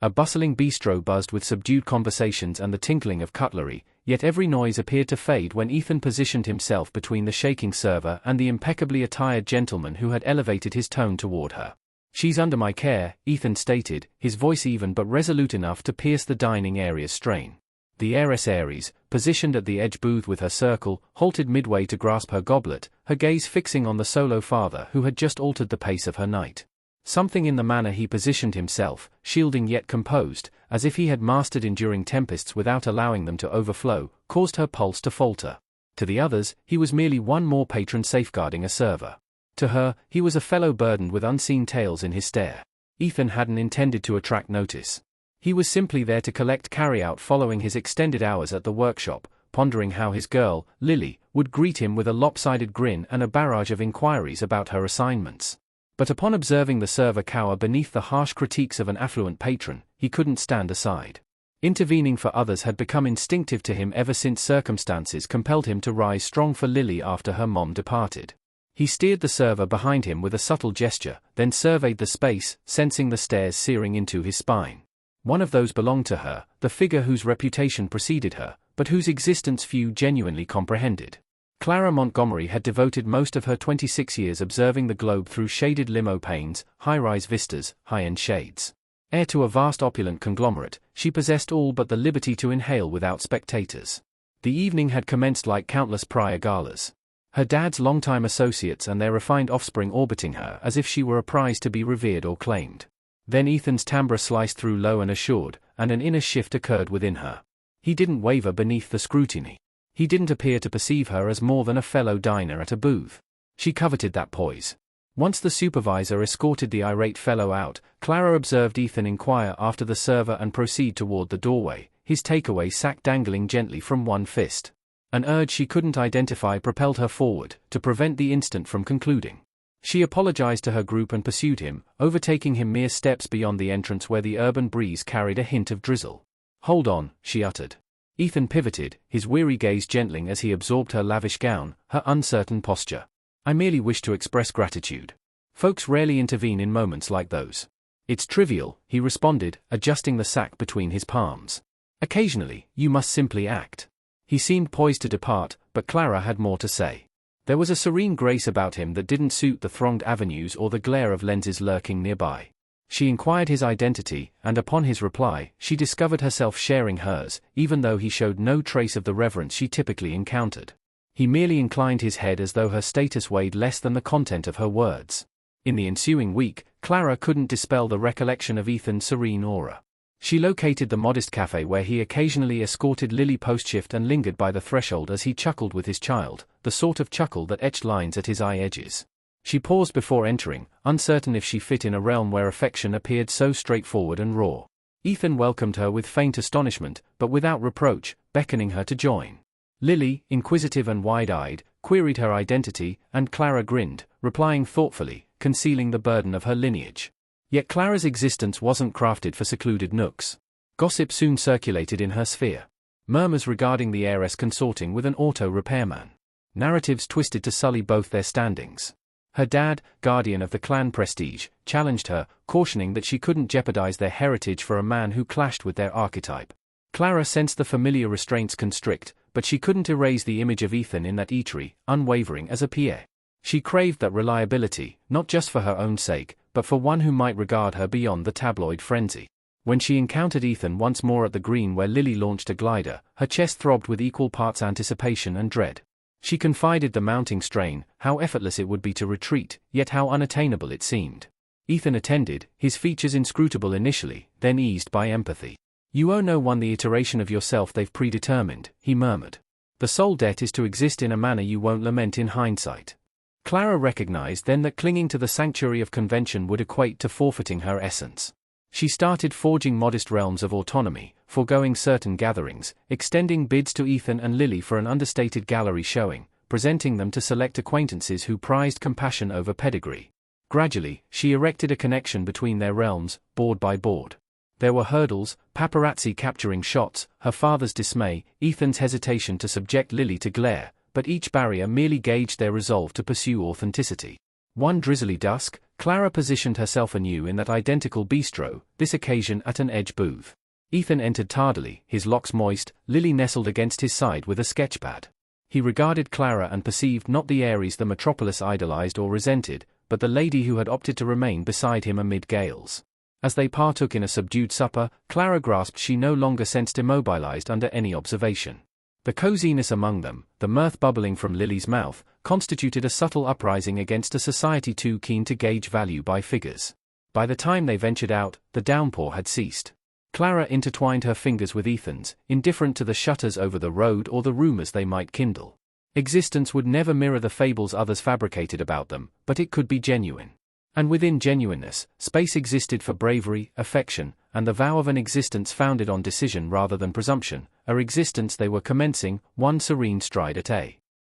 A bustling bistro buzzed with subdued conversations and the tinkling of cutlery, yet every noise appeared to fade when Ethan positioned himself between the shaking server and the impeccably attired gentleman who had elevated his tone toward her. "She's under my care," Ethan stated, his voice even but resolute enough to pierce the dining area's strain. The heiress Aries, positioned at the edge booth with her circle, halted midway to grasp her goblet, her gaze fixing on the solo father who had just altered the pace of her night. Something in the manner he positioned himself, shielding yet composed, as if he had mastered enduring tempests without allowing them to overflow, caused her pulse to falter. To the others, he was merely one more patron safeguarding a server. To her, he was a fellow burdened with unseen tales in his stare. Ethan hadn't intended to attract notice. He was simply there to collect carryout following his extended hours at the workshop, pondering how his girl, Lily, would greet him with a lopsided grin and a barrage of inquiries about her assignments. But upon observing the server cower beneath the harsh critiques of an affluent patron, he couldn't stand aside. Intervening for others had become instinctive to him ever since circumstances compelled him to rise strong for Lily after her mom departed. He steered the server behind him with a subtle gesture, then surveyed the space, sensing the stares searing into his spine. One of those belonged to her, the figure whose reputation preceded her, but whose existence few genuinely comprehended. Clara Montgomery had devoted most of her 26 years observing the globe through shaded limo panes, high-rise vistas, high-end shades. Heir to a vast opulent conglomerate, she possessed all but the liberty to inhale without spectators. The evening had commenced like countless prior galas. Her dad's longtime associates and their refined offspring orbiting her as if she were a prize to be revered or claimed. Then Ethan's timbre sliced through low and assured, and an inner shift occurred within her. He didn't waver beneath the scrutiny. He didn't appear to perceive her as more than a fellow diner at a booth. She coveted that poise. Once the supervisor escorted the irate fellow out, Clara observed Ethan inquire after the server and proceed toward the doorway, his takeaway sack dangling gently from one fist. An urge she couldn't identify propelled her forward, to prevent the instant from concluding. She apologized to her group and pursued him, overtaking him mere steps beyond the entrance where the urban breeze carried a hint of drizzle. "Hold on," she uttered. Ethan pivoted, his weary gaze gentling as he absorbed her lavish gown, her uncertain posture. "I merely wish to express gratitude. Folks rarely intervene in moments like those." "It's trivial," he responded, adjusting the sack between his palms. "Occasionally, you must simply act." He seemed poised to depart, but Clara had more to say. There was a serene grace about him that didn't suit the thronged avenues or the glare of lenses lurking nearby. She inquired his identity, and upon his reply, she discovered herself sharing hers, even though he showed no trace of the reverence she typically encountered. He merely inclined his head as though her status weighed less than the content of her words. In the ensuing week, Clara couldn't dispel the recollection of Ethan's serene aura. She located the modest cafe where he occasionally escorted Lily post-shift and lingered by the threshold as he chuckled with his child, the sort of chuckle that etched lines at his eye edges. She paused before entering, uncertain if she fit in a realm where affection appeared so straightforward and raw. Ethan welcomed her with faint astonishment, but without reproach, beckoning her to join. Lily, inquisitive and wide-eyed, queried her identity, and Clara grinned, replying thoughtfully, concealing the burden of her lineage. Yet Clara's existence wasn't crafted for secluded nooks. Gossip soon circulated in her sphere. Murmurs regarding the heiress consorting with an auto repairman. Narratives twisted to sully both their standings. Her dad, guardian of the clan prestige, challenged her, cautioning that she couldn't jeopardize their heritage for a man who clashed with their archetype. Clara sensed the familiar restraints constrict, but she couldn't erase the image of Ethan in that eatery, unwavering as a Pierre. She craved that reliability, not just for her own sake, but for one who might regard her beyond the tabloid frenzy. When she encountered Ethan once more at the green where Lily launched a glider, her chest throbbed with equal parts anticipation and dread. She confided the mounting strain, how effortless it would be to retreat, yet how unattainable it seemed. Ethan attended, his features inscrutable initially, then eased by empathy. "You owe no one the iteration of yourself they've predetermined," he murmured. "The sole debt is to exist in a manner you won't lament in hindsight." Clara recognized then that clinging to the sanctuary of convention would equate to forfeiting her essence. She started forging modest realms of autonomy, foregoing certain gatherings, extending bids to Ethan and Lily for an understated gallery showing, presenting them to select acquaintances who prized compassion over pedigree. Gradually, she erected a connection between their realms, board by board. There were hurdles, paparazzi capturing shots, her father's dismay, Ethan's hesitation to subject Lily to glare, but each barrier merely gauged their resolve to pursue authenticity. One drizzly dusk, Clara positioned herself anew in that identical bistro, this occasion at an edge booth. Ethan entered tardily, his locks moist, Lily nestled against his side with a sketchpad. He regarded Clara and perceived not the Aries the metropolis idolized or resented, but the lady who had opted to remain beside him amid gales. As they partook in a subdued supper, Clara grasped she no longer sensed immobilized under any observation. The coziness among them, the mirth bubbling from Lily's mouth, constituted a subtle uprising against a society too keen to gauge value by figures. By the time they ventured out, the downpour had ceased. Clara intertwined her fingers with Ethan's, indifferent to the shutters over the road or the rumors they might kindle. Existence would never mirror the fables others fabricated about them, but it could be genuine. And within genuineness, space existed for bravery, affection, and the vow of an existence founded on decision rather than presumption, a existence they were commencing, one serene stride at a